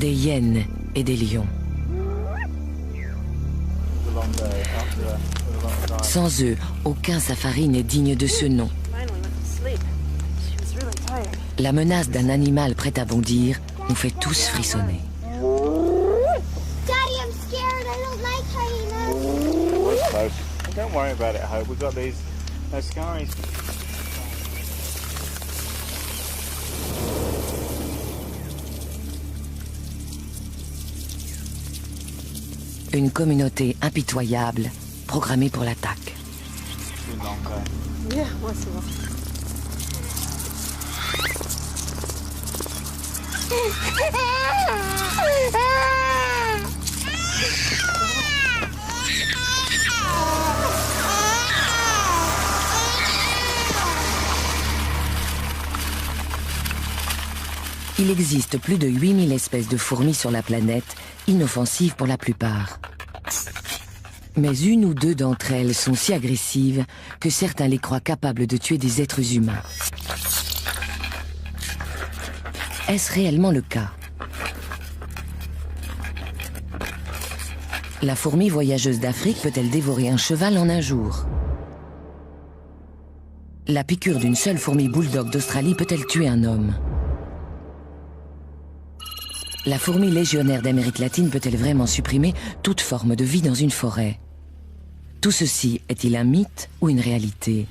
des hyènes et des lions. Sans eux, aucun safari n'est digne de ce nom. La menace d'un animal prêt à bondir nous fait tous frissonner. Daddy, I'm scared. I don't like hyenas. Don't worry about it, Hope. We've got these scaries. Une communauté impitoyable, programmée pour l'attaque. Yeah, moi c'est bon. Il existe plus de 8000 espèces de fourmis sur la planète, inoffensives pour la plupart. Mais une ou deux d'entre elles sont si agressives que certains les croient capables de tuer des êtres humains. Est-ce réellement le cas? La fourmi voyageuse d'Afrique peut-elle dévorer un cheval en un jour? La piqûre d'une seule fourmi bulldog d'Australie peut-elle tuer un homme? La fourmi légionnaire d'Amérique latine peut-elle vraiment supprimer toute forme de vie dans une forêt? Tout ceci est-il un mythe ou une réalité?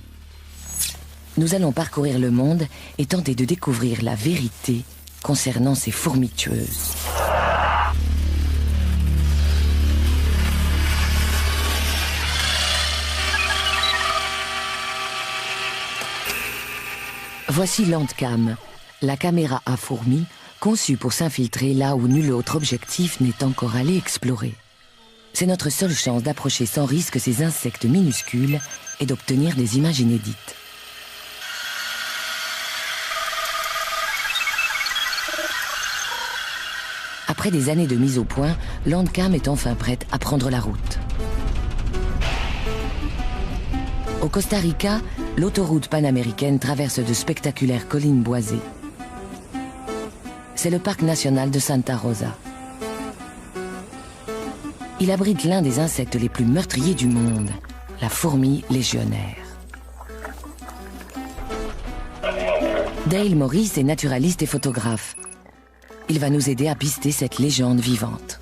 Nous allons parcourir le monde et tenter de découvrir la vérité concernant ces fourmis tueuses. Voici Landcam, la caméra à fourmis conçue pour s'infiltrer là où nul autre objectif n'est encore allé explorer. C'est notre seule chance d'approcher sans risque ces insectes minuscules et d'obtenir des images inédites. Après des années de mise au point, Landcam est enfin prête à prendre la route. Au Costa Rica, l'autoroute panaméricaine traverse de spectaculaires collines boisées. C'est le parc national de Santa Rosa. Il abrite l'un des insectes les plus meurtriers du monde, la fourmi légionnaire. Dale Morris est naturaliste et photographe. Il va nous aider à pister cette légende vivante.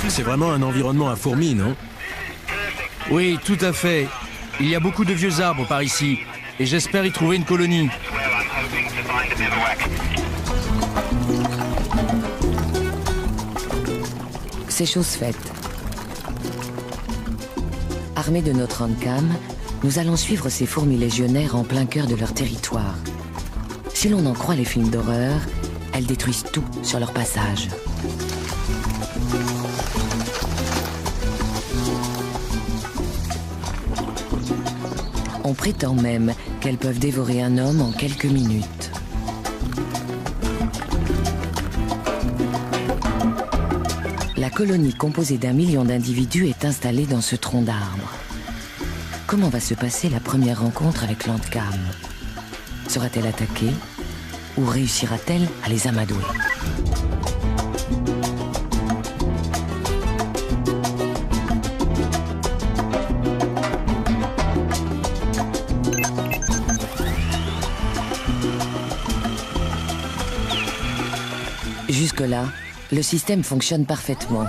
C'est vraiment un environnement à fourmis, non? Oui, tout à fait. Il y a beaucoup de vieux arbres par ici, et j'espère y trouver une colonie. C'est chose faite. Armés de notre Landcam, nous allons suivre ces fourmis légionnaires en plein cœur de leur territoire. Si l'on en croit les films d'horreur, elles détruisent tout sur leur passage. On prétend même qu'elles peuvent dévorer un homme en quelques minutes. La colonie composée d'1 million d'individus est installée dans ce tronc d'arbre. Comment va se passer la première rencontre avec Landcam? Sera-t-elle attaquée ou réussira-t-elle à les amadouer? Jusque-là, le système fonctionne parfaitement.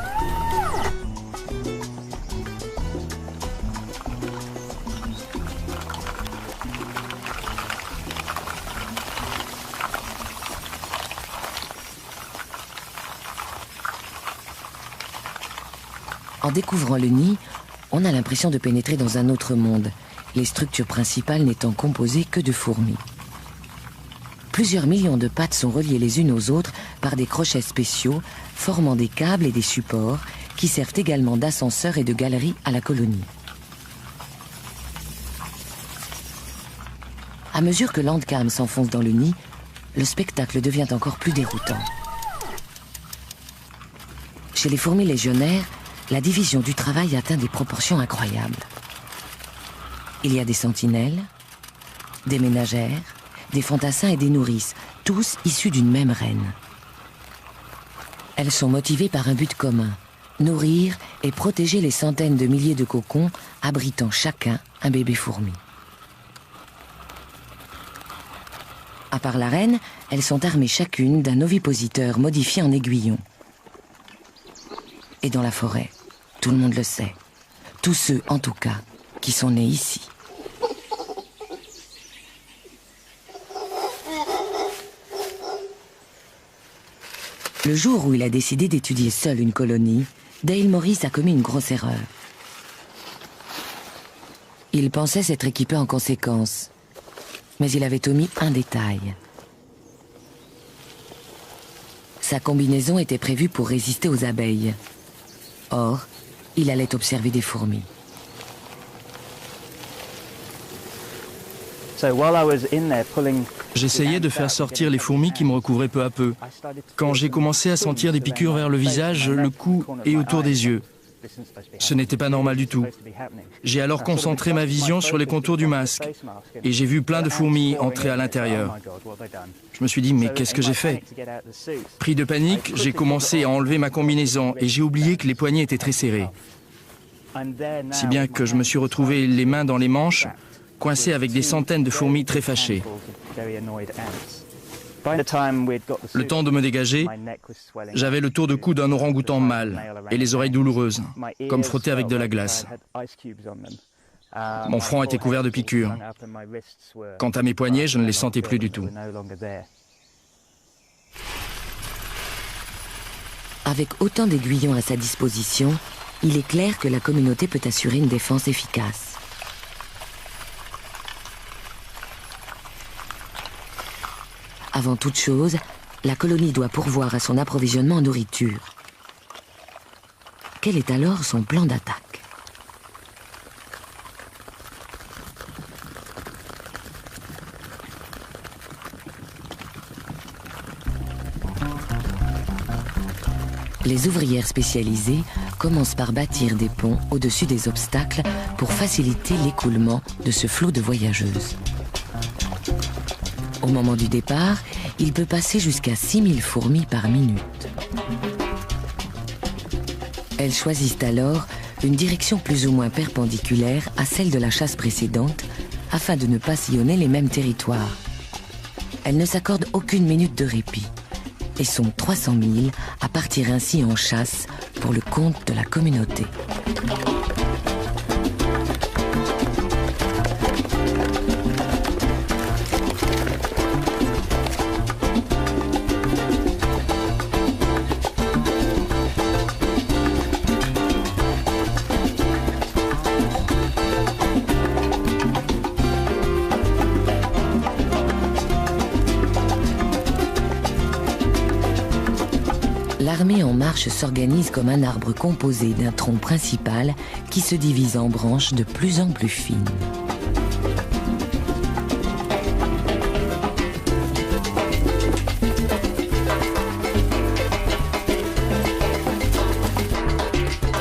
En découvrant le nid, on a l'impression de pénétrer dans un autre monde, les structures principales n'étant composées que de fourmis. Plusieurs millions de pattes sont reliées les unes aux autres par des crochets spéciaux, formant des câbles et des supports qui servent également d'ascenseur et de galerie à la colonie. À mesure que Landcam s'enfonce dans le nid, le spectacle devient encore plus déroutant. Chez les fourmis légionnaires, la division du travail atteint des proportions incroyables. Il y a des sentinelles, des ménagères, des fantassins et des nourrices, tous issus d'une même reine. Elles sont motivées par un but commun, nourrir et protéger les centaines de milliers de cocons abritant chacun un bébé fourmi. À part la reine, elles sont armées chacune d'un ovipositeur modifié en aiguillon. Et dans la forêt, tout le monde le sait, tous ceux en tout cas qui sont nés ici. Le jour où il a décidé d'étudier seul une colonie, Dale Morris a commis une grosse erreur. Il pensait s'être équipé en conséquence, mais il avait omis un détail. Sa combinaison était prévue pour résister aux abeilles. Or, il allait observer des fourmis. J'essayais de faire sortir les fourmis qui me recouvraient peu à peu. Quand j'ai commencé à sentir des piqûres vers le visage, le cou et autour des yeux. Ce n'était pas normal du tout. J'ai alors concentré ma vision sur les contours du masque et j'ai vu plein de fourmis entrer à l'intérieur. Je me suis dit, mais qu'est-ce que j'ai fait? Pris de panique, j'ai commencé à enlever ma combinaison et j'ai oublié que les poignets étaient très serrés. Si bien que je me suis retrouvé les mains dans les manches, coincé avec des centaines de fourmis très fâchées. Le temps de me dégager, j'avais le tour de cou d'un orang-outan mâle et les oreilles douloureuses, comme frottées avec de la glace. Mon front était couvert de piqûres. Quant à mes poignets, je ne les sentais plus du tout. Avec autant d'aiguillons à sa disposition, il est clair que la communauté peut assurer une défense efficace. Avant toute chose, la colonie doit pourvoir à son approvisionnement en nourriture. Quel est alors son plan d'attaque? Les ouvrières spécialisées commencent par bâtir des ponts au-dessus des obstacles pour faciliter l'écoulement de ce flot de voyageuses. Au moment du départ, il peut passer jusqu'à 6000 fourmis par minute. Elles choisissent alors une direction plus ou moins perpendiculaire à celle de la chasse précédente, afin de ne pas sillonner les mêmes territoires. Elles ne s'accordent aucune minute de répit, et sont 300 000 à partir ainsi en chasse pour le compte de la communauté. L'armée en marche s'organise comme un arbre composé d'un tronc principal qui se divise en branches de plus en plus fines.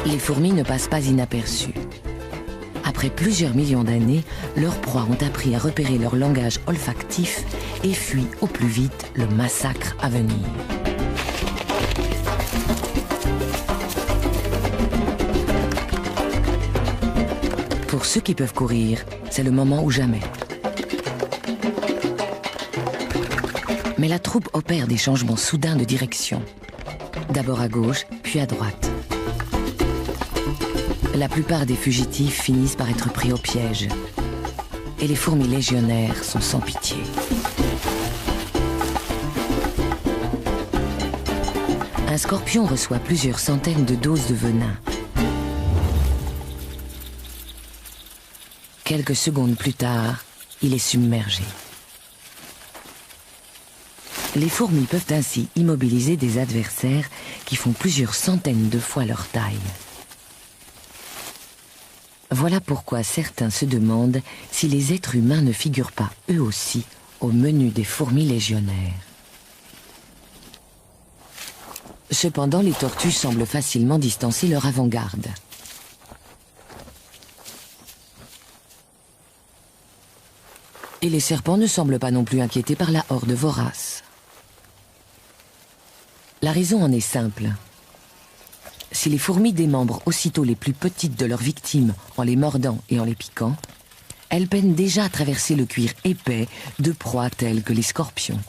Les fourmis ne passent pas inaperçues. Après plusieurs millions d'années, leurs proies ont appris à repérer leur langage olfactif et fuient au plus vite le massacre à venir. Pour ceux qui peuvent courir, c'est le moment ou jamais. Mais la troupe opère des changements soudains de direction. D'abord à gauche, puis à droite. La plupart des fugitifs finissent par être pris au piège. Et les fourmis légionnaires sont sans pitié. Un scorpion reçoit plusieurs centaines de doses de venin. Quelques secondes plus tard, il est submergé. Les fourmis peuvent ainsi immobiliser des adversaires qui font plusieurs centaines de fois leur taille. Voilà pourquoi certains se demandent si les êtres humains ne figurent pas eux aussi au menu des fourmis légionnaires. Cependant, les tortues semblent facilement distancer leur avant-garde. Et les serpents ne semblent pas non plus inquiétés par la horde vorace. La raison en est simple. Si les fourmis démembrent aussitôt les plus petites de leurs victimes en les mordant et en les piquant, elles peinent déjà à traverser le cuir épais de proies telles que les scorpions.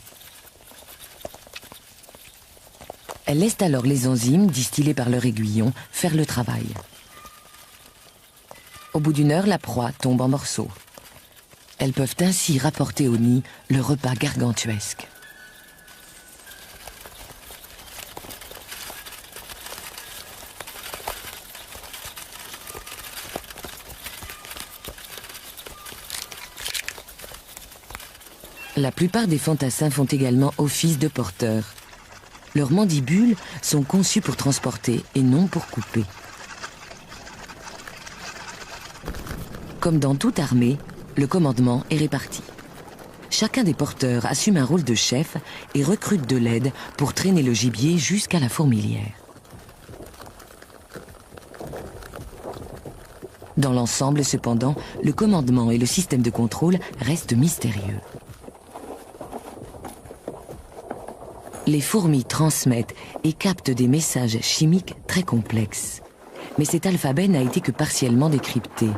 Elles laissent alors les enzymes, distillées par leur aiguillon, faire le travail. Au bout d'une heure, la proie tombe en morceaux. Elles peuvent ainsi rapporter au nid le repas gargantuesque. La plupart des fantassins font également office de porteurs. Leurs mandibules sont conçues pour transporter et non pour couper. Comme dans toute armée, le commandement est réparti. Chacun des porteurs assume un rôle de chef et recrute de l'aide pour traîner le gibier jusqu'à la fourmilière. Dans l'ensemble, cependant, le commandement et le système de contrôle restent mystérieux. Les fourmis transmettent et captent des messages chimiques très complexes. Mais cet alphabet n'a été que partiellement décrypté.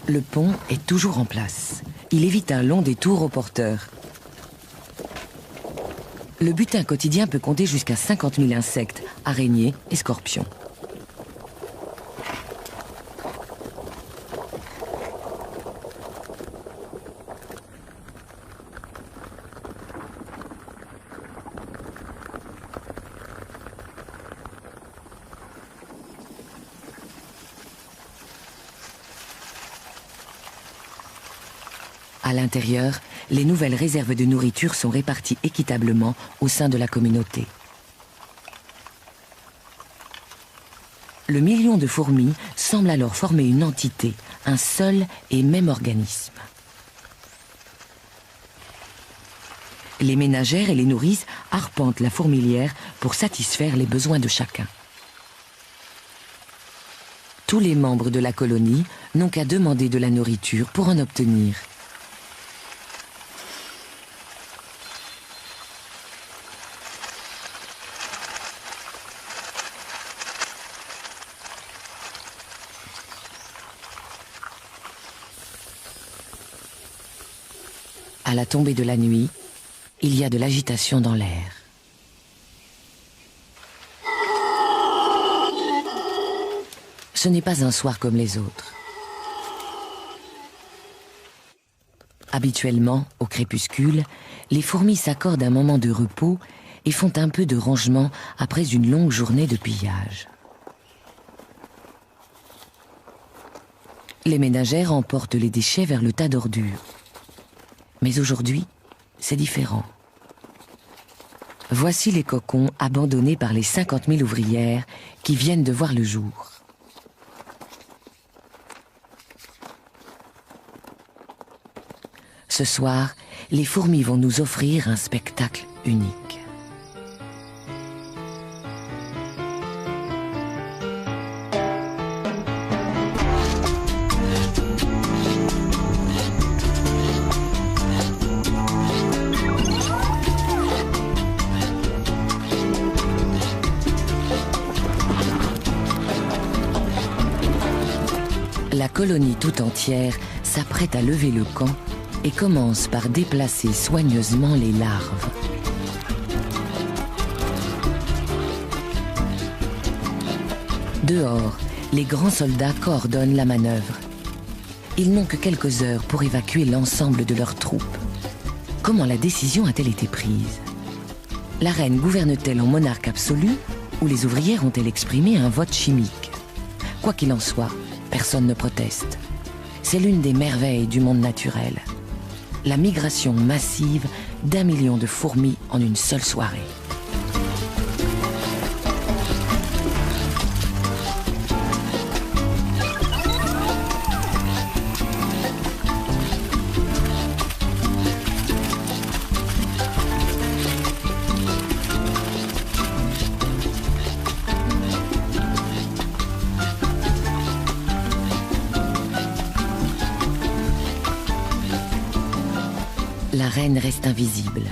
Le pont est toujours en place. Il évite un long détour aux porteurs. Le butin quotidien peut compter jusqu'à 50 000 insectes, araignées et scorpions. À l'intérieur, les nouvelles réserves de nourriture sont réparties équitablement au sein de la communauté. Le million de fourmis semble alors former une entité, un seul et même organisme. Les ménagères et les nourrices arpentent la fourmilière pour satisfaire les besoins de chacun. Tous les membres de la colonie n'ont qu'à demander de la nourriture pour en obtenir. À la tombée de la nuit, il y a de l'agitation dans l'air. Ce n'est pas un soir comme les autres. Habituellement, au crépuscule, les fourmis s'accordent un moment de repos et font un peu de rangement après une longue journée de pillage. Les ménagères emportent les déchets vers le tas d'ordures. Mais aujourd'hui, c'est différent. Voici les cocons abandonnés par les 50 000 ouvrières qui viennent de voir le jour. Ce soir, les fourmis vont nous offrir un spectacle unique. La colonie tout entière s'apprête à lever le camp et commence par déplacer soigneusement les larves. Dehors, les grands soldats coordonnent la manœuvre. Ils n'ont que quelques heures pour évacuer l'ensemble de leurs troupes. Comment la décision a-t-elle été prise? La reine gouverne-t-elle en monarque absolu ou les ouvrières ont-elles exprimé un vote chimique? Quoi qu'il en soit, personne ne proteste. C'est l'une des merveilles du monde naturel. La migration massive d'1 million de fourmis en une seule soirée. reine reste invisible.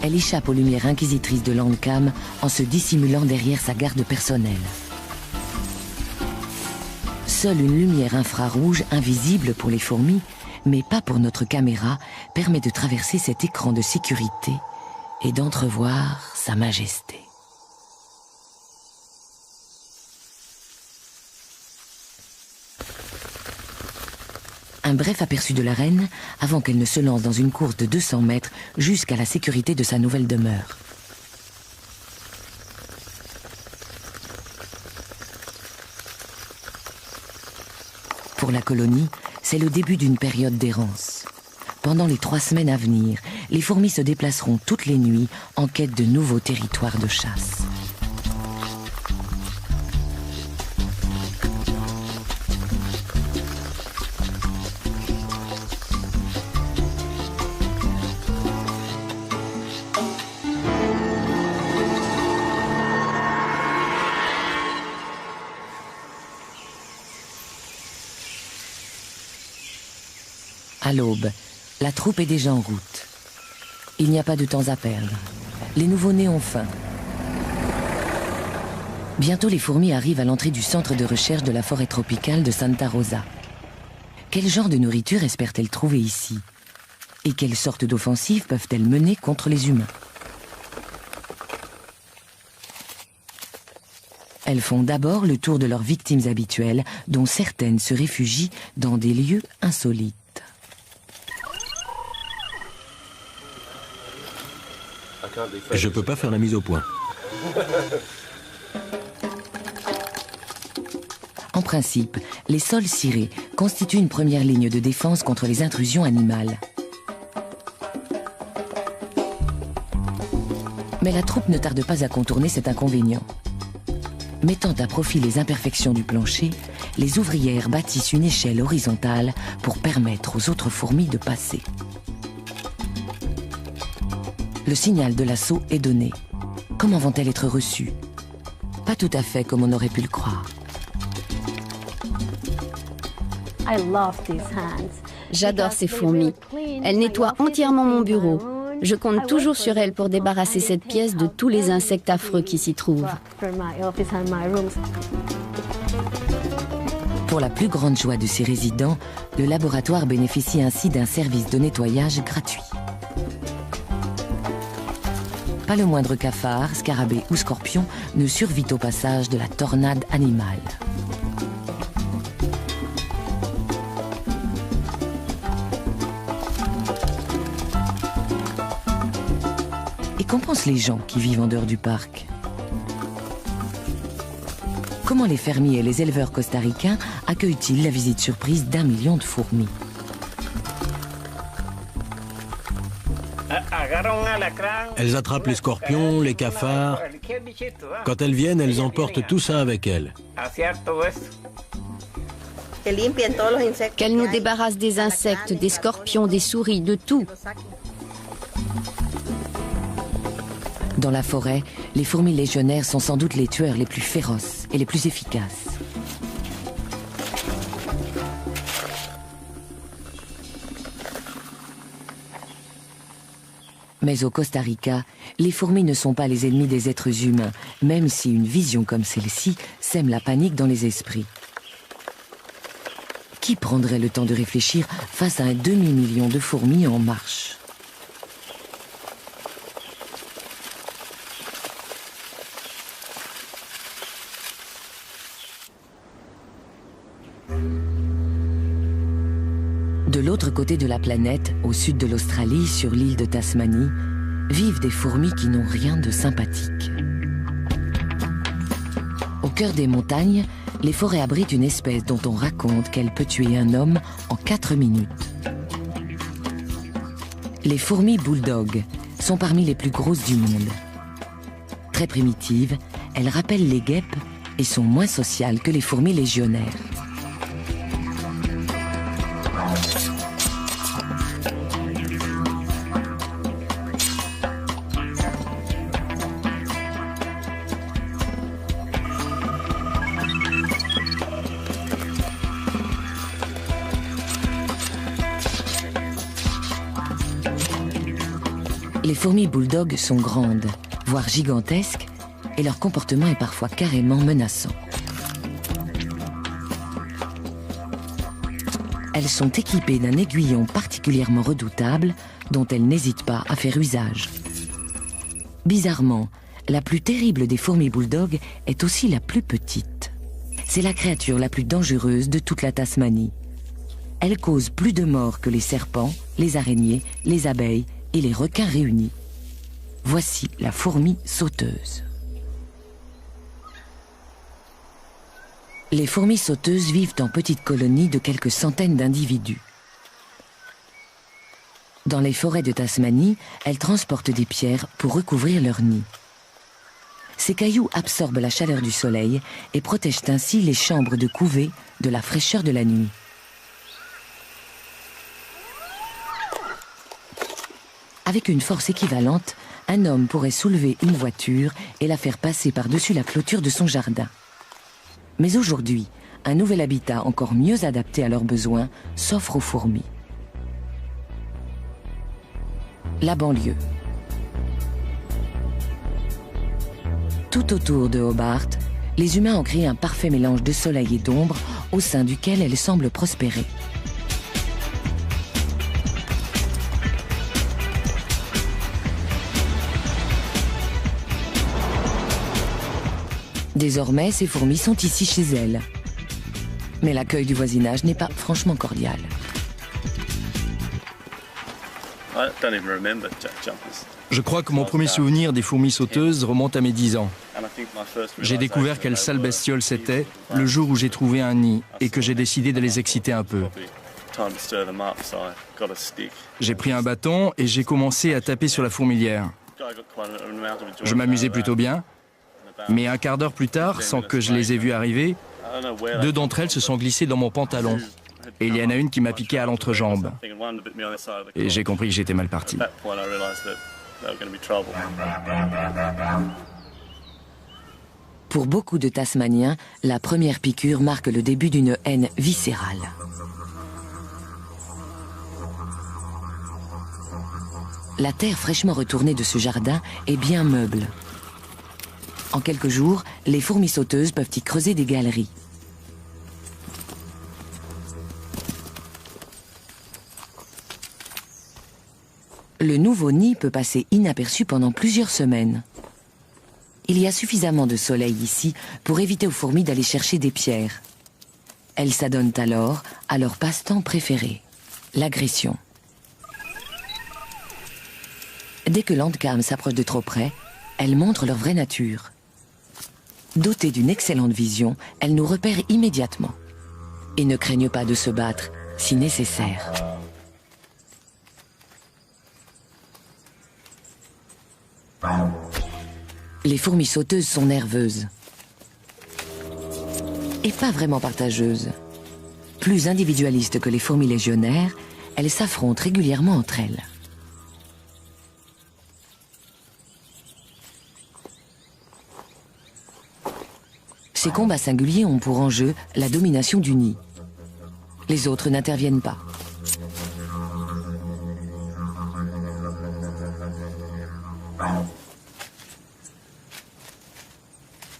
Elle échappe aux lumières inquisitrices de Landcam en se dissimulant derrière sa garde personnelle. Seule une lumière infrarouge, invisible pour les fourmis, mais pas pour notre caméra, permet de traverser cet écran de sécurité et d'entrevoir sa majesté. Un bref aperçu de la reine avant qu'elle ne se lance dans une course de 200 mètres jusqu'à la sécurité de sa nouvelle demeure. Pour la colonie, c'est le début d'une période d'errance. Pendant les 3 semaines à venir, les fourmis se déplaceront toutes les nuits en quête de nouveaux territoires de chasse. À l'aube, la troupe est déjà en route. Il n'y a pas de temps à perdre. Les nouveau-nés ont faim. Bientôt, les fourmis arrivent à l'entrée du centre de recherche de la forêt tropicale de Santa Rosa. Quel genre de nourriture espèrent-elles trouver ici? Et quelles sortes d'offensives peuvent-elles mener contre les humains? Elles font d'abord le tour de leurs victimes habituelles, dont certaines se réfugient dans des lieux insolites. Je peux pas faire la mise au point. En principe, les sols cirés constituent une première ligne de défense contre les intrusions animales. Mais la troupe ne tarde pas à contourner cet inconvénient. Mettant à profit les imperfections du plancher, les ouvrières bâtissent une échelle horizontale pour permettre aux autres fourmis de passer. Le signal de l'assaut est donné. Comment vont-elles être reçues? Pas tout à fait comme on aurait pu le croire. J'adore ces fourmis. Elles nettoient entièrement mon bureau. Je compte toujours sur elles pour débarrasser cette pièce de tous les insectes affreux qui s'y trouvent. Pour la plus grande joie de ses résidents, le laboratoire bénéficie ainsi d'un service de nettoyage gratuit. Pas le moindre cafard, scarabée ou scorpion ne survit au passage de la tornade animale. Et qu'en pensent les gens qui vivent en dehors du parc? Comment les fermiers et les éleveurs costaricains accueillent-ils la visite surprise d'1 million de fourmis? Elles attrapent les scorpions, les cafards. Quand elles viennent, elles emportent tout ça avec elles. Qu'elles nous débarrassent des insectes, des scorpions, des souris, de tout. Dans la forêt, les fourmis légionnaires sont sans doute les tueurs les plus féroces et les plus efficaces. Mais au Costa Rica, les fourmis ne sont pas les ennemis des êtres humains, même si une vision comme celle-ci sème la panique dans les esprits. Qui prendrait le temps de réfléchir face à un demi-million de fourmis en marche? De l'autre côté de la planète, au sud de l'Australie, sur l'île de Tasmanie, vivent des fourmis qui n'ont rien de sympathique. Au cœur des montagnes, les forêts abritent une espèce dont on raconte qu'elle peut tuer un homme en 4 minutes. Les fourmis bulldog sont parmi les plus grosses du monde. Très primitives, elles rappellent les guêpes et sont moins sociales que les fourmis légionnaires. Les fourmis bulldog sont grandes, voire gigantesques, et leur comportement est parfois carrément menaçant. Elles sont équipées d'un aiguillon particulièrement redoutable dont elles n'hésitent pas à faire usage. Bizarrement, la plus terrible des fourmis bulldog est aussi la plus petite. C'est la créature la plus dangereuse de toute la Tasmanie. Elle cause plus de morts que les serpents, les araignées, les abeilles et les requins réunis. Voici la fourmi sauteuse. Les fourmis sauteuses vivent en petites colonies de quelques centaines d'individus. Dans les forêts de Tasmanie, elles transportent des pierres pour recouvrir leur nid. Ces cailloux absorbent la chaleur du soleil et protègent ainsi les chambres de couvée de la fraîcheur de la nuit. Avec une force équivalente, un homme pourrait soulever une voiture et la faire passer par-dessus la clôture de son jardin. Mais aujourd'hui, un nouvel habitat encore mieux adapté à leurs besoins s'offre aux fourmis. La banlieue. Tout autour de Hobart, les humains ont créé un parfait mélange de soleil et d'ombre au sein duquel elles semblent prospérer. Désormais, ces fourmis sont ici chez elles. Mais l'accueil du voisinage n'est pas franchement cordial. Je crois que mon premier souvenir des fourmis sauteuses remonte à mes 10 ans. J'ai découvert quelle sale bestiole c'était le jour où j'ai trouvé un nid et que j'ai décidé de les exciter un peu. J'ai pris un bâton et j'ai commencé à taper sur la fourmilière. Je m'amusais plutôt bien, mais un quart d'heure plus tard, sans que je les ai vues arriver, 2 d'entre elles se sont glissées dans mon pantalon. Et il y en a une qui m'a piqué à l'entrejambe. Et j'ai compris que j'étais mal parti. Pour beaucoup de Tasmaniens, la première piqûre marque le début d'une haine viscérale. La terre fraîchement retournée de ce jardin est bien meuble. En quelques jours, les fourmis sauteuses peuvent y creuser des galeries. Le nouveau nid peut passer inaperçu pendant plusieurs semaines. Il y a suffisamment de soleil ici pour éviter aux fourmis d'aller chercher des pierres. Elles s'adonnent alors à leur passe-temps préféré, l'agression. Dès que l'Andcam s'approche de trop près, elles montrent leur vraie nature. Dotées d'une excellente vision, elles nous repèrent immédiatement et ne craignent pas de se battre si nécessaire. Les fourmis sauteuses sont nerveuses et pas vraiment partageuses. Plus individualistes que les fourmis légionnaires, elles s'affrontent régulièrement entre elles. Ces combats singuliers ont pour enjeu la domination du nid. Les autres n'interviennent pas.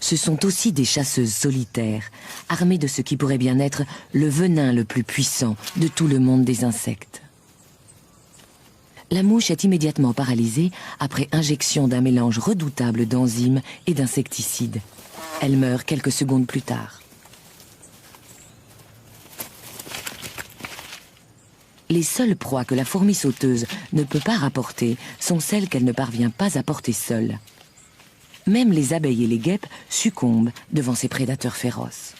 Ce sont aussi des chasseuses solitaires, armées de ce qui pourrait bien être le venin le plus puissant de tout le monde des insectes. La mouche est immédiatement paralysée après injection d'un mélange redoutable d'enzymes et d'insecticides. Elle meurt quelques secondes plus tard. Les seules proies que la fourmi sauteuse ne peut pas rapporter sont celles qu'elle ne parvient pas à porter seule. Même les abeilles et les guêpes succombent devant ces prédateurs féroces.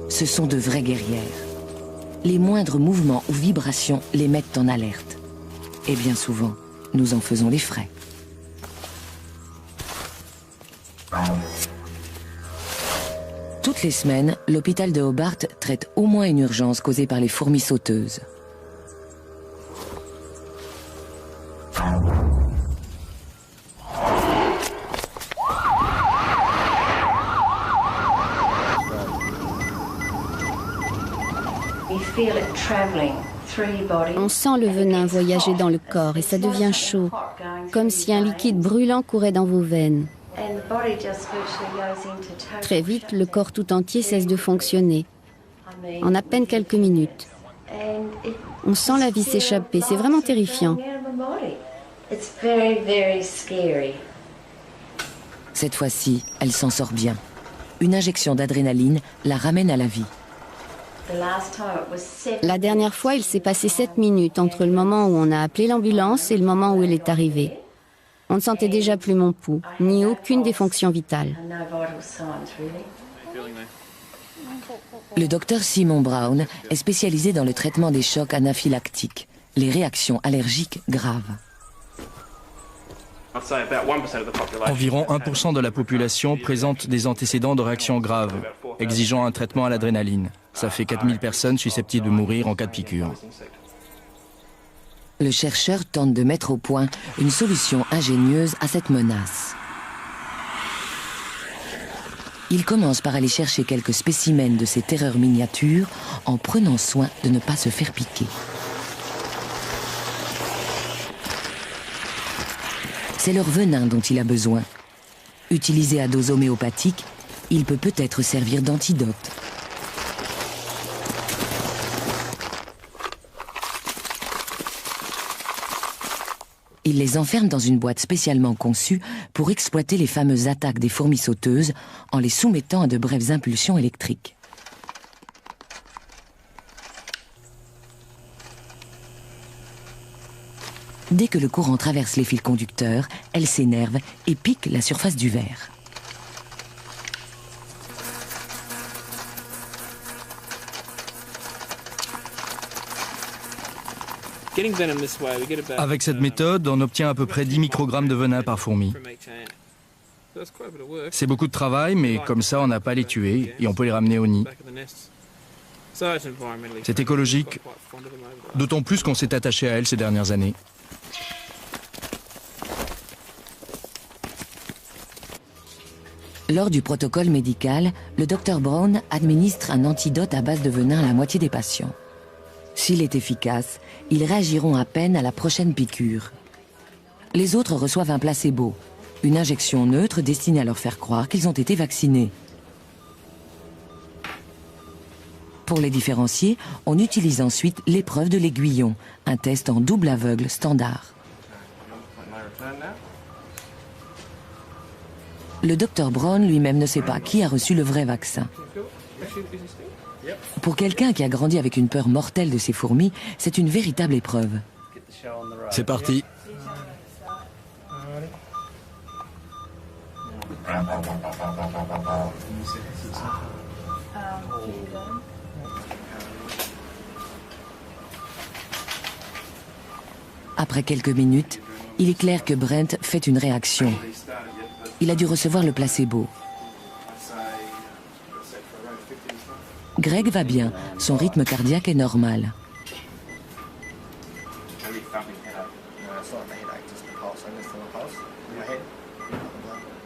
Ce sont de vraies guerrières. Les moindres mouvements ou vibrations les mettent en alerte. Et bien souvent, nous en faisons les frais. Toutes Toutes les semaines, l'hôpital de Hobart traite au moins une urgence causée par les fourmis sauteuses. On sent le venin voyager dans le corps et ça devient chaud, comme si un liquide brûlant courait dans vos veines. Très vite, le corps tout entier cesse de fonctionner, en à peine quelques minutes. On sent la vie s'échapper, c'est vraiment terrifiant. Cette fois-ci, elle s'en sort bien. Une injection d'adrénaline la ramène à la vie. La dernière fois, il s'est passé 7 minutes entre le moment où on a appelé l'ambulance et le moment où elle est arrivée. On ne sentait déjà plus mon pouls, ni aucune des fonctions vitales. Le docteur Simon Brown est spécialisé dans le traitement des chocs anaphylactiques, les réactions allergiques graves. Environ 1% de la population présente des antécédents de réactions graves, exigeant un traitement à l'adrénaline. Ça fait 4000 personnes susceptibles de mourir en cas de piqûre. Le chercheur tente de mettre au point une solution ingénieuse à cette menace. Il commence par aller chercher quelques spécimens de ces terreurs miniatures en prenant soin de ne pas se faire piquer. C'est leur venin dont il a besoin. Utilisé à dose homéopathique, il peut peut-être servir d'antidote. Il les enferme dans une boîte spécialement conçue pour exploiter les fameuses attaques des fourmis sauteuses en les soumettant à de brèves impulsions électriques. Dès que le courant traverse les fils conducteurs, elles s'énervent et piquent la surface du verre. Avec cette méthode, on obtient à peu près 10 microgrammes de venin par fourmi. C'est beaucoup de travail, mais comme ça, on n'a pas à les tuer et on peut les ramener au nid. C'est écologique, d'autant plus qu'on s'est attaché à elles ces dernières années. Lors du protocole médical, le Dr Brown administre un antidote à base de venin à la moitié des patients. S'il est efficace, ils réagiront à peine à la prochaine piqûre. Les autres reçoivent un placebo, une injection neutre destinée à leur faire croire qu'ils ont été vaccinés. Pour les différencier, on utilise ensuite l'épreuve de l'aiguillon, un test en double aveugle standard. Le Dr Brown lui-même ne sait pas qui a reçu le vrai vaccin. Pour quelqu'un qui a grandi avec une peur mortelle de ces fourmis, c'est une véritable épreuve. C'est parti. Après quelques minutes, il est clair que Brent fait une réaction. Il a dû recevoir le placebo. Greg va bien, son rythme cardiaque est normal.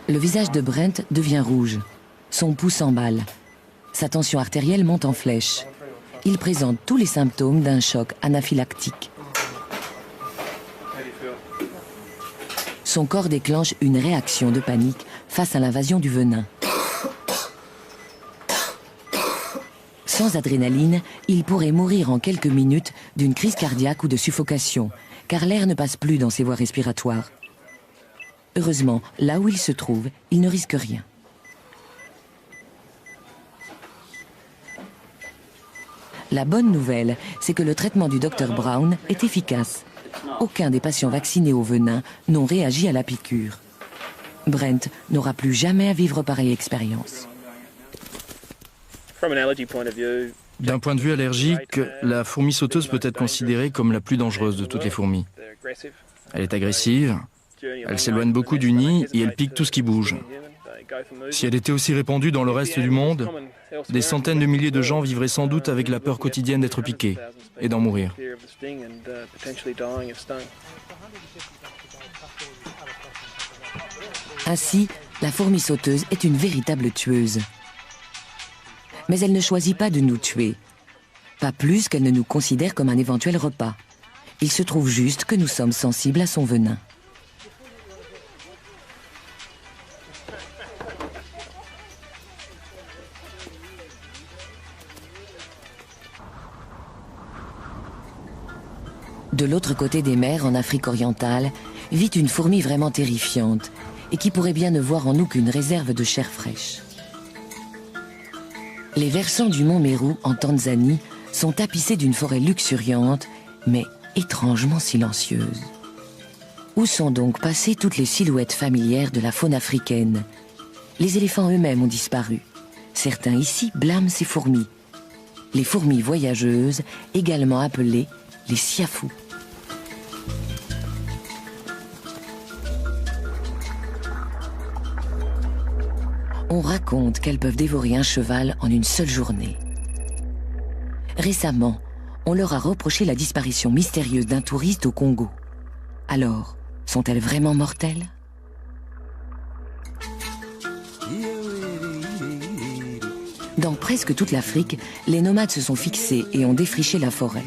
Le visage de Brent devient rouge. Son pouls s'emballe. Sa tension artérielle monte en flèche. Il présente tous les symptômes d'un choc anaphylactique. Son corps déclenche une réaction de panique face à l'invasion du venin. Sans adrénaline, il pourrait mourir en quelques minutes d'une crise cardiaque ou de suffocation, car l'air ne passe plus dans ses voies respiratoires. Heureusement, là où il se trouve, il ne risque rien. La bonne nouvelle, c'est que le traitement du Dr Brown est efficace. Aucun des patients vaccinés au venin n'ont réagi à la piqûre. Brent n'aura plus jamais à vivre pareille expérience. D'un point de vue allergique, la fourmi sauteuse peut être considérée comme la plus dangereuse de toutes les fourmis. Elle est agressive, elle s'éloigne beaucoup du nid et elle pique tout ce qui bouge. Si elle était aussi répandue dans le reste du monde, Des centaines de milliers de gens vivraient sans doute avec la peur quotidienne d'être piqués et d'en mourir. Ainsi, la fourmi sauteuse est une véritable tueuse. Mais elle ne choisit pas de nous tuer. Pas plus qu'elle ne nous considère comme un éventuel repas. Il se trouve juste que nous sommes sensibles à son venin. De l'autre côté des mers, en Afrique orientale, vit une fourmi vraiment terrifiante et qui pourrait bien ne voir en nous qu'une réserve de chair fraîche. Les versants du mont Meru, en Tanzanie, sont tapissés d'une forêt luxuriante, mais étrangement silencieuse. Où sont donc passées toutes les silhouettes familières de la faune africaine? Les éléphants eux-mêmes ont disparu. Certains ici blâment ces fourmis. Les fourmis voyageuses, également appelées les siafous. On raconte qu'elles peuvent dévorer un cheval en une seule journée. Récemment, on leur a reproché la disparition mystérieuse d'un touriste au Congo. Alors, sont-elles vraiment mortelles? Dans presque toute l'Afrique, les nomades se sont fixés et ont défriché la forêt.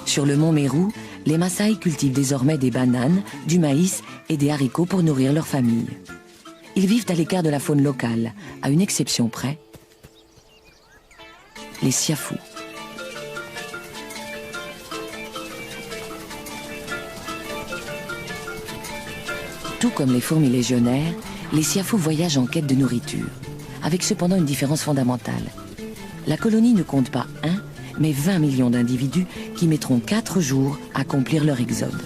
Sur le mont Meru, les Maasai cultivent désormais des bananes, du maïs et des haricots pour nourrir leur famille. Ils vivent à l'écart de la faune locale, à une exception près, les siafous. Tout comme les fourmis légionnaires, les siafous voyagent en quête de nourriture, avec cependant une différence fondamentale. La colonie ne compte pas 1, mais 20 millions d'individus qui mettront 4 jours à accomplir leur exode.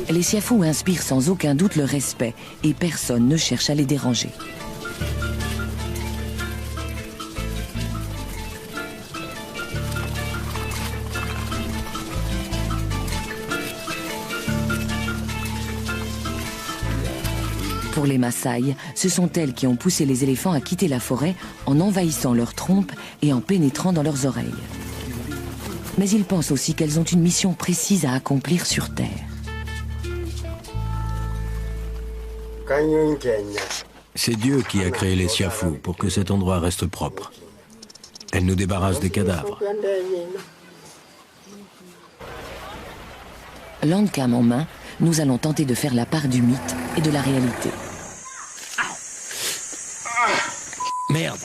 Les siafous inspirent sans aucun doute le respect et personne ne cherche à les déranger. Pour les Maasai, ce sont elles qui ont poussé les éléphants à quitter la forêt en envahissant leurs trompes et en pénétrant dans leurs oreilles. Mais ils pensent aussi qu'elles ont une mission précise à accomplir sur Terre. C'est Dieu qui a créé les siafous pour que cet endroit reste propre. Elle nous débarrasse des cadavres. Landcam en main, nous allons tenter de faire la part du mythe et de la réalité. Merde!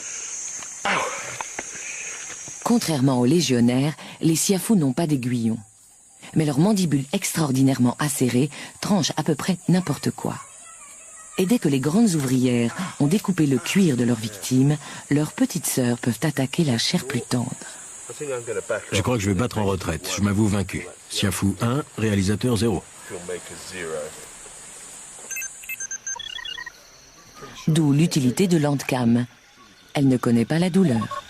Contrairement aux légionnaires, les siafous n'ont pas d'aiguillon. Mais leurs mandibules extraordinairement acérées tranchent à peu près n'importe quoi. Et dès que les grandes ouvrières ont découpé le cuir de leurs victimes, leurs petites sœurs peuvent attaquer la chair plus tendre. Je crois que je vais battre en retraite. Je m'avoue vaincu. Siafou 1, réalisateur 0. D'où l'utilité de Landcam. Elle ne connaît pas la douleur.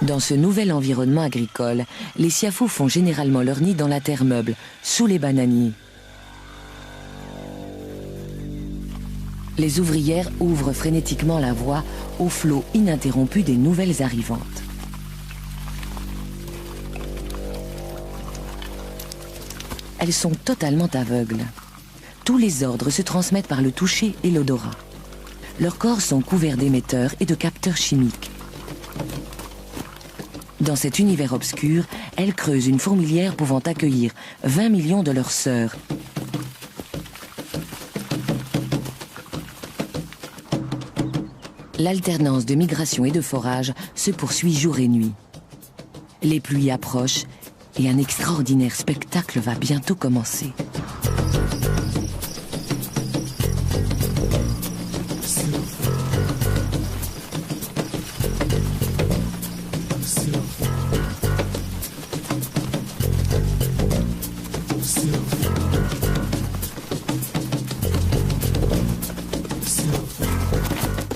Dans ce nouvel environnement agricole, les siafous font généralement leur nid dans la terre meuble, sous les bananiers. Les ouvrières ouvrent frénétiquement la voie au flot ininterrompu des nouvelles arrivantes. Elles sont totalement aveugles. Tous les ordres se transmettent par le toucher et l'odorat. Leurs corps sont couverts d'émetteurs et de capteurs chimiques. Dans cet univers obscur, elles creusent une fourmilière pouvant accueillir 20 millions de leurs sœurs. L'alternance de migration et de forage se poursuit jour et nuit. Les pluies approchent et un extraordinaire spectacle va bientôt commencer.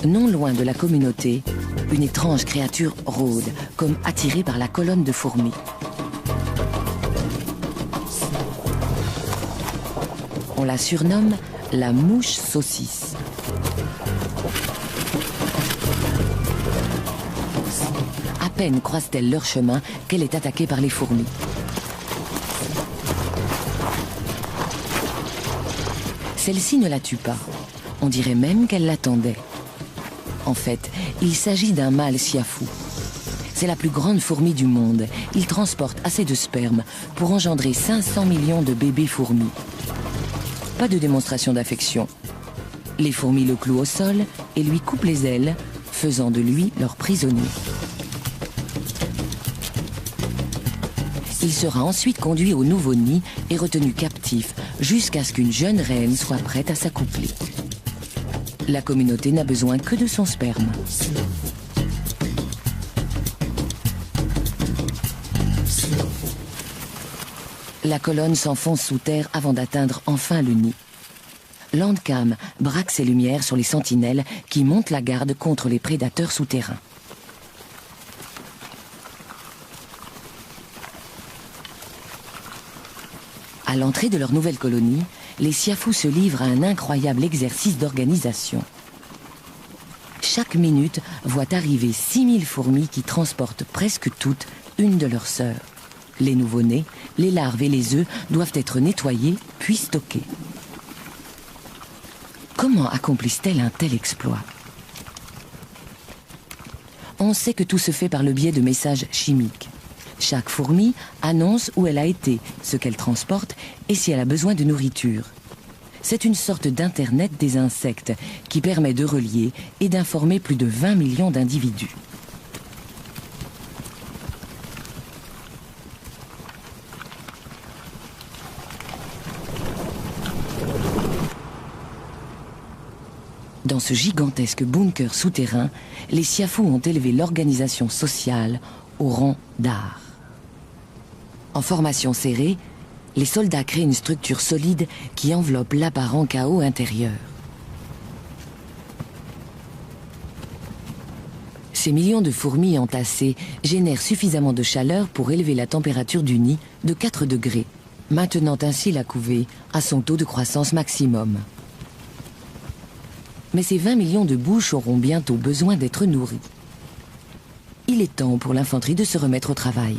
Non loin de la communauté, une étrange créature rôde, comme attirée par la colonne de fourmis. On la surnomme la mouche saucisse. À peine croise-t-elle leur chemin qu'elle est attaquée par les fourmis. Celle-ci ne la tue pas. On dirait même qu'elle l'attendait. En fait, il s'agit d'un mâle siafou. C'est la plus grande fourmi du monde. Il transporte assez de sperme pour engendrer 500 millions de bébés fourmis. Pas de démonstration d'affection. Les fourmis le clouent au sol et lui coupent les ailes, faisant de lui leur prisonnier. Il sera ensuite conduit au nouveau nid et retenu captif jusqu'à ce qu'une jeune reine soit prête à s'accoupler. La communauté n'a besoin que de son sperme. La colonne s'enfonce sous terre avant d'atteindre enfin le nid. Landcam braque ses lumières sur les sentinelles qui montent la garde contre les prédateurs souterrains. À l'entrée de leur nouvelle colonie, les siafous se livrent à un incroyable exercice d'organisation. Chaque minute voit arriver 6000 fourmis qui transportent presque toutes une de leurs sœurs. Les nouveau-nés, les larves et les œufs doivent être nettoyés puis stockés. Comment accomplissent-elles un tel exploit? On sait que tout se fait par le biais de messages chimiques. Chaque fourmi annonce où elle a été, ce qu'elle transporte et si elle a besoin de nourriture. C'est une sorte d'internet des insectes qui permet de relier et d'informer plus de 20 millions d'individus. Dans ce gigantesque bunker souterrain, les siafous ont élevé l'organisation sociale au rang d'art. En formation serrée, les soldats créent une structure solide qui enveloppe l'apparent chaos intérieur. Ces millions de fourmis entassées génèrent suffisamment de chaleur pour élever la température du nid de 4 degrés, maintenant ainsi la couvée à son taux de croissance maximum. Mais ces 20 millions de bouches auront bientôt besoin d'être nourries. Il est temps pour l'infanterie de se remettre au travail.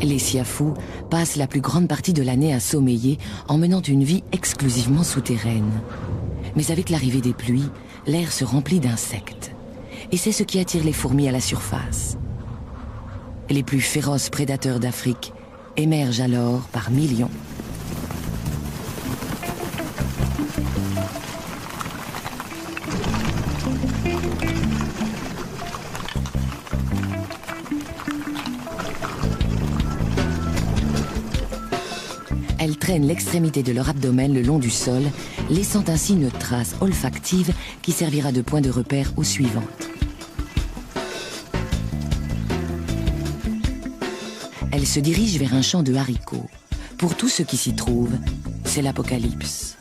Les siafous passent la plus grande partie de l'année à sommeiller en menant une vie exclusivement souterraine. Mais avec l'arrivée des pluies, l'air se remplit d'insectes. Et c'est ce qui attire les fourmis à la surface. Les plus féroces prédateurs d'Afrique émergent alors par millions. Elles traînent l'extrémité de leur abdomen le long du sol, laissant ainsi une trace olfactive qui servira de point de repère aux suivantes. Elles se dirigent vers un champ de haricots. Pour tous ceux qui s'y trouvent, c'est l'apocalypse.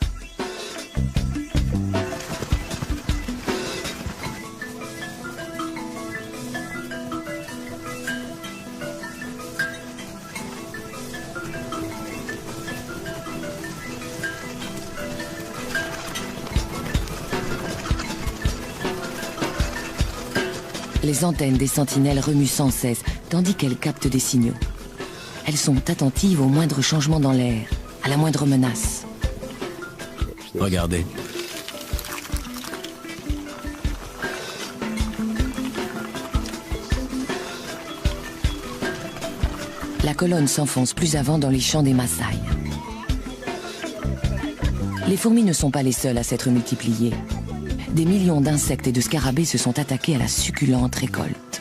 Les antennes des sentinelles remuent sans cesse, tandis qu'elles captent des signaux. Elles sont attentives au moindre changement dans l'air, à la moindre menace. Regardez. La colonne s'enfonce plus avant dans les champs des Maasai. Les fourmis ne sont pas les seules à s'être multipliées. Des millions d'insectes et de scarabées se sont attaqués à la succulente récolte.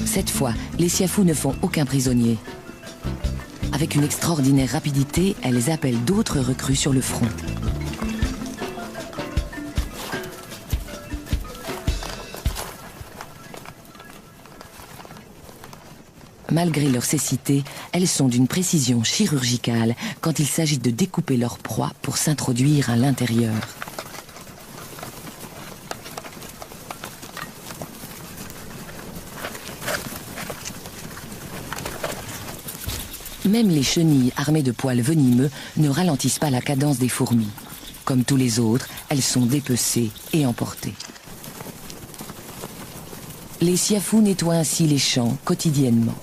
Cette fois, les siafous ne font aucun prisonnier. Avec une extraordinaire rapidité, elles appellent d'autres recrues sur le front. Malgré leur cécité, elles sont d'une précision chirurgicale quand il s'agit de découper leur proie pour s'introduire à l'intérieur. Même les chenilles armées de poils venimeux ne ralentissent pas la cadence des fourmis. Comme tous les autres, elles sont dépecées et emportées. Les siafous nettoient ainsi les champs quotidiennement.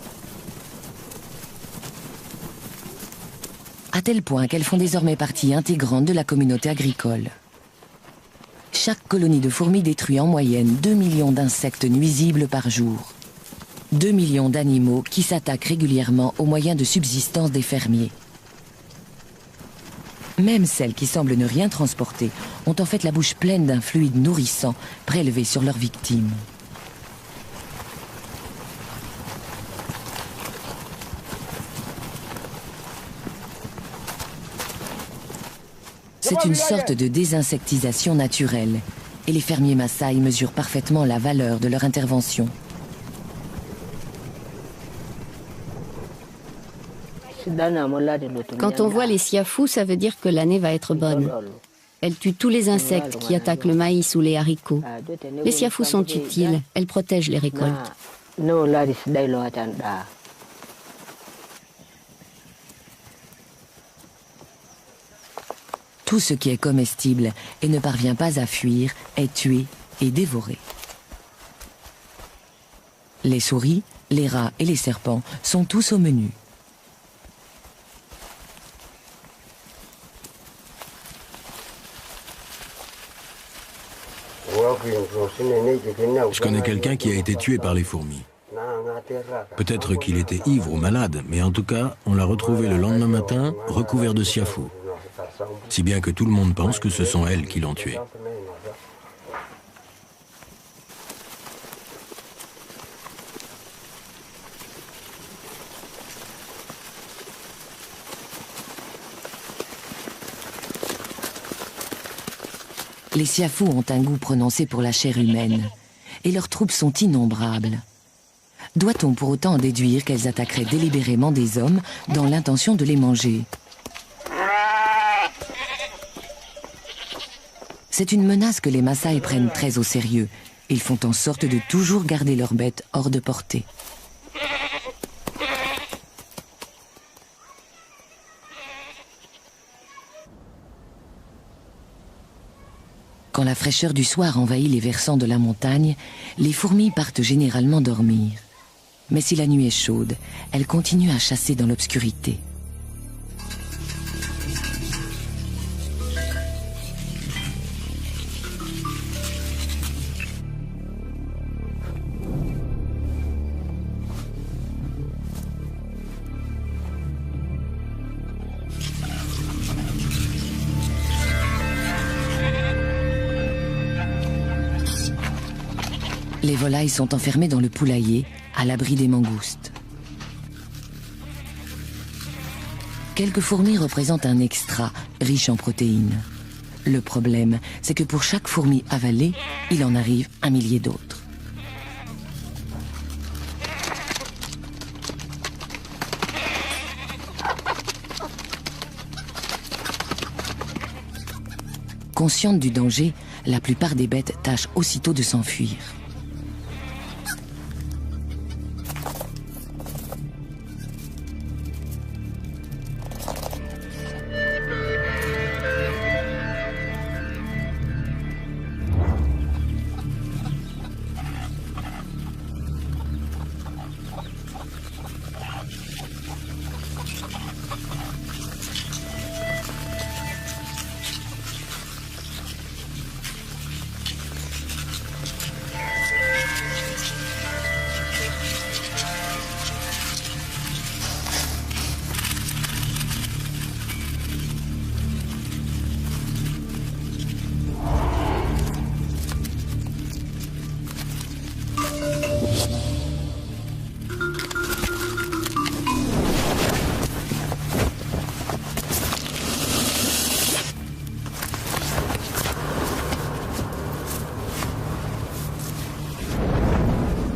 À tel point qu'elles font désormais partie intégrante de la communauté agricole. Chaque colonie de fourmis détruit en moyenne 2 millions d'insectes nuisibles par jour. 2 millions d'animaux qui s'attaquent régulièrement aux moyens de subsistance des fermiers. Même celles qui semblent ne rien transporter ont en fait la bouche pleine d'un fluide nourrissant prélevé sur leurs victimes. C'est une sorte de désinsectisation naturelle et les fermiers Maasai mesurent parfaitement la valeur de leur intervention. Quand on voit les siafous, ça veut dire que l'année va être bonne. Elles tuent tous les insectes qui attaquent le maïs ou les haricots. Les siafous sont utiles, elles protègent les récoltes. Tout ce qui est comestible et ne parvient pas à fuir est tué et dévoré. Les souris, les rats et les serpents sont tous au menu. Je connais quelqu'un qui a été tué par les fourmis. Peut-être qu'il était ivre ou malade, mais en tout cas, on l'a retrouvé le lendemain matin, recouvert de siafous. Si bien que tout le monde pense que ce sont elles qui l'ont tué. Les siafous ont un goût prononcé pour la chair humaine, et leurs troupes sont innombrables. Doit-on pour autant en déduire qu'elles attaqueraient délibérément des hommes dans l'intention de les manger? C'est une menace que les Maasai prennent très au sérieux. Ils font en sorte de toujours garder leurs bêtes hors de portée. Quand la fraîcheur du soir envahit les versants de la montagne, les fourmis partent généralement dormir. Mais si la nuit est chaude, elles continuent à chasser dans l'obscurité. Les volailles sont enfermées dans le poulailler, à l'abri des mangoustes. Quelques fourmis représentent un extra, riche en protéines. Le problème, c'est que pour chaque fourmi avalée, il en arrive 1 millier d'autres. Conscientes du danger, la plupart des bêtes tâchent aussitôt de s'enfuir.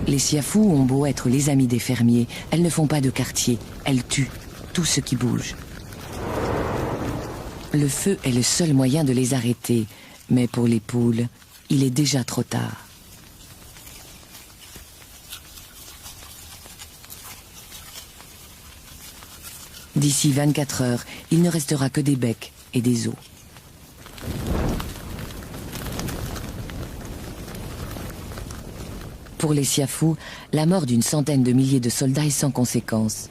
Les siafous ont beau être les amis des fermiers, elles ne font pas de quartier, elles tuent tout ce qui bouge. Le feu est le seul moyen de les arrêter, mais pour les poules, il est déjà trop tard. D'ici 24 heures, il ne restera que des becs et des os. Pour les siafous, la mort d'une centaine de milliers de soldats est sans conséquence.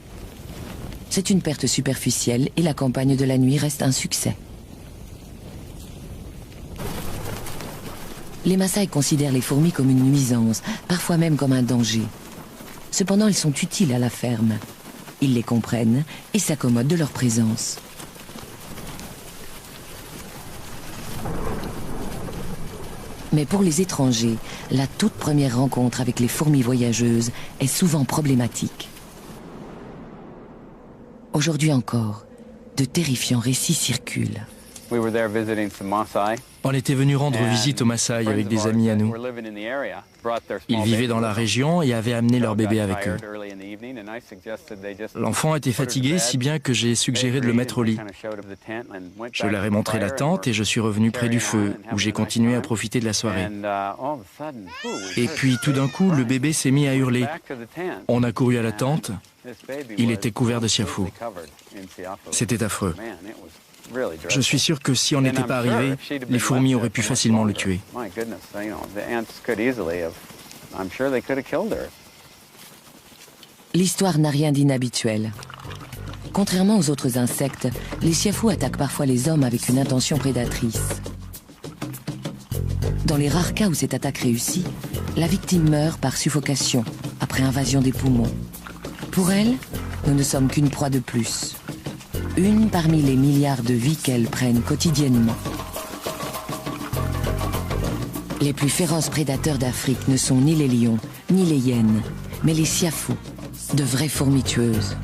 C'est une perte superficielle et la campagne de la nuit reste un succès. Les Maasai considèrent les fourmis comme une nuisance, parfois même comme un danger. Cependant, elles sont utiles à la ferme. Ils les comprennent et s'accommodent de leur présence. Mais pour les étrangers, la toute première rencontre avec les fourmis voyageuses est souvent problématique. Aujourd'hui encore, de terrifiants récits circulent. On était venu rendre visite aux Maasai avec des amis à nous. Ils vivaient dans la région et avaient amené leur bébé avec eux. L'enfant était fatigué, si bien que j'ai suggéré de le mettre au lit. Je leur ai montré la tente et je suis revenu près du feu, où j'ai continué à profiter de la soirée. Et puis tout d'un coup, le bébé s'est mis à hurler. On a couru à la tente. Il était couvert de siafous. C'était affreux. Je suis sûr que si on n'était pas arrivé, les fourmis auraient pu facilement le tuer. L'histoire n'a rien d'inhabituel. Contrairement aux autres insectes, les siafous attaquent parfois les hommes avec une intention prédatrice. Dans les rares cas où cette attaque réussit, la victime meurt par suffocation, après invasion des poumons. Pour elle, nous ne sommes qu'une proie de plus. Une parmi les milliards de vies qu'elles prennent quotidiennement. Les plus féroces prédateurs d'Afrique ne sont ni les lions, ni les hyènes, mais les siafous, de vraies fourmis tueuses.